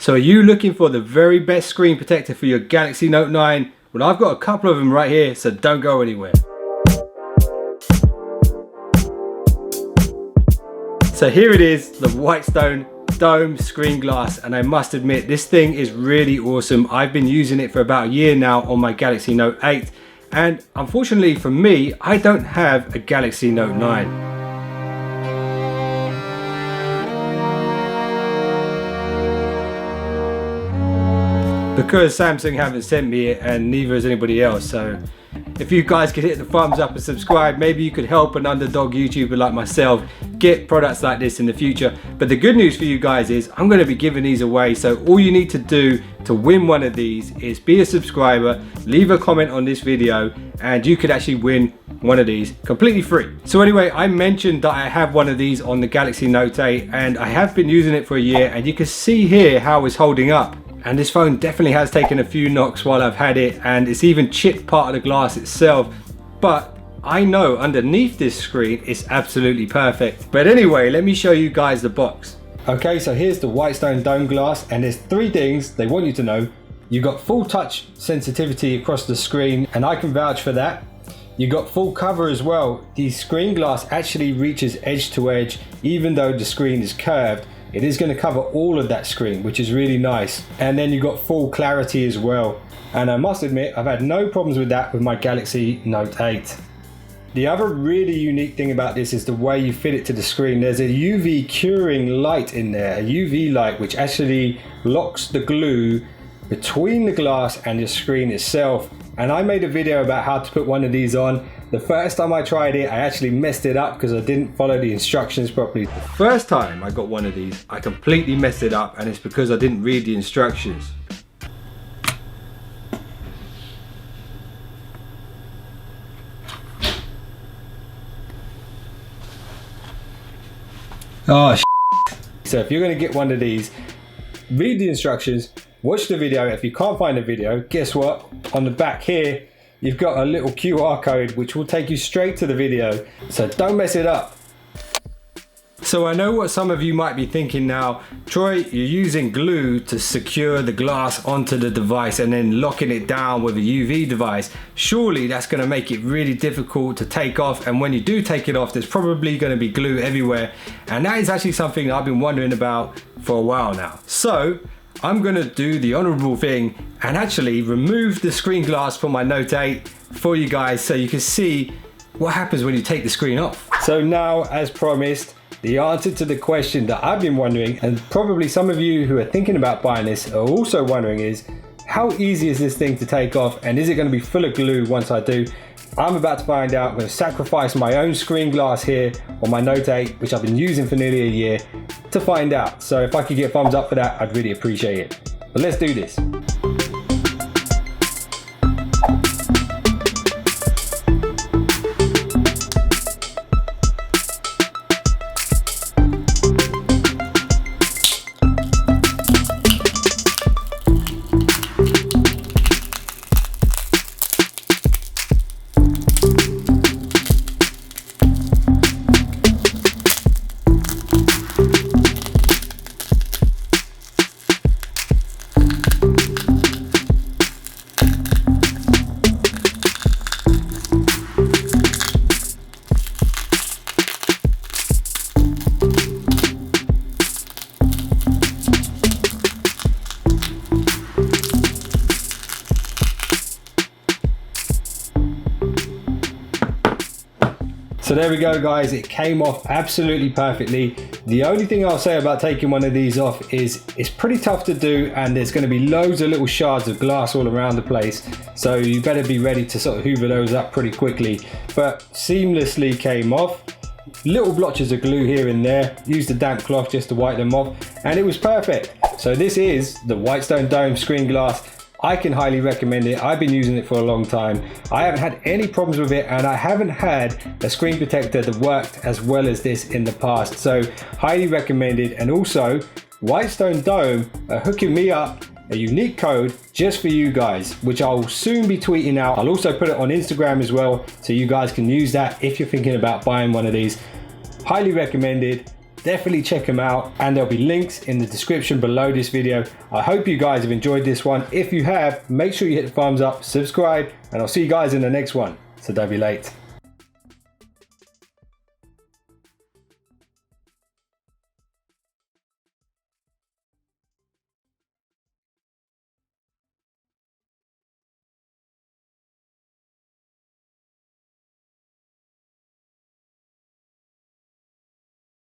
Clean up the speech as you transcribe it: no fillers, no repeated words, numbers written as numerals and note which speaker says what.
Speaker 1: So are you looking for the very best screen protector for your Galaxy Note 9? Well, I've got a couple of them right here, so don't go anywhere. So here it is, the Whitestone Dome Screen Glass, and I must admit this thing is really awesome. I've been using it for about a year now on my Galaxy Note 8, and unfortunately for me, I don't have a Galaxy Note 9. Because Samsung haven't sent me it, and neither has anybody else, so if you guys could hit the thumbs up and subscribe, maybe you could help an underdog YouTuber like myself get products like this in the future. But the good news for you guys is I'm going to be giving these away, so all you need to do to win one of these is be a subscriber, leave a comment on this video, and you could actually win one of these completely free. So anyway, I mentioned that I have one of these on the Galaxy Note 8, and I have been using it for a year, and you can see here how it's holding up. And this phone definitely has taken a few knocks while I've had it, and it's even chipped part of the glass itself, but I know underneath this screen it's absolutely perfect. But anyway, let me show you guys the box. Okay, so here's the Whitestone Dome glass, and there's three things they want you to know. You've got full touch sensitivity across the screen, and I can vouch for that. You got full cover as well. The screen glass actually reaches edge to edge, even though the screen is curved. It is going to cover all of that screen, which is really nice. And then you've got full clarity as well. And I must admit, I've had no problems with that with my Galaxy Note 8. The other really unique thing about this is the way you fit it to the screen. There's a UV curing light in there, a UV light which actually locks the glue between the glass and the screen itself. And I made a video about how to put one of these on. The first time I tried it, I actually messed it up because I didn't follow the instructions properly. The first time I got one of these, I completely messed it up, and it's because I didn't read the instructions. Oh, so if you're going to get one of these, read the instructions, watch the video. If you can't find the video, guess what? On the back here, you've got a little QR code which will take you straight to the video, so don't mess it up. So I know what some of you might be thinking now, Troy, you're using glue to secure the glass onto the device and then locking it down with a UV device. Surely that's going to make it really difficult to take off, and when you do take it off, there's probably going to be glue everywhere, and that is actually something I've been wondering about for a while now. So I'm going to do the honorable thing and actually remove the screen glass from my Note 8 for you guys, so you can see what happens when you take the screen off. So now, as promised, the answer to the question that I've been wondering, and probably some of you who are thinking about buying this are also wondering, is how easy is this thing to take off, and is it going to be full of glue once I do? I'm about to find out. I'm going to sacrifice my own screen glass here on my Note 8, which I've been using for nearly a year, to find out. So if I could get a thumbs up for that, I'd really appreciate it. But let's do this. So there we go, guys, it came off absolutely perfectly. The only thing I'll say about taking one of these off is it's pretty tough to do, and there's going to be loads of little shards of glass all around the place, so you better be ready to sort of hoover those up pretty quickly. But seamlessly came off. Little blotches of glue here and there, used a damp cloth just to wipe them off, and it was perfect. So this is the Whitestone Dome Screen Glass. I can highly recommend it. I've been using it for a long time. I haven't had any problems with it, and I haven't had a screen protector that worked as well as this in the past. So highly recommended. And also, Whitestone Dome are hooking me up a unique code just for you guys, which I'll soon be tweeting out. I'll also put it on Instagram as well, so you guys can use that if you're thinking about buying one of these. Highly recommended. definitely check them out, and there'll be links in the description below this video. I hope you guys have enjoyed this one. If you have, make sure you hit the thumbs up, subscribe, and I'll see you guys in the next one. So don't be late.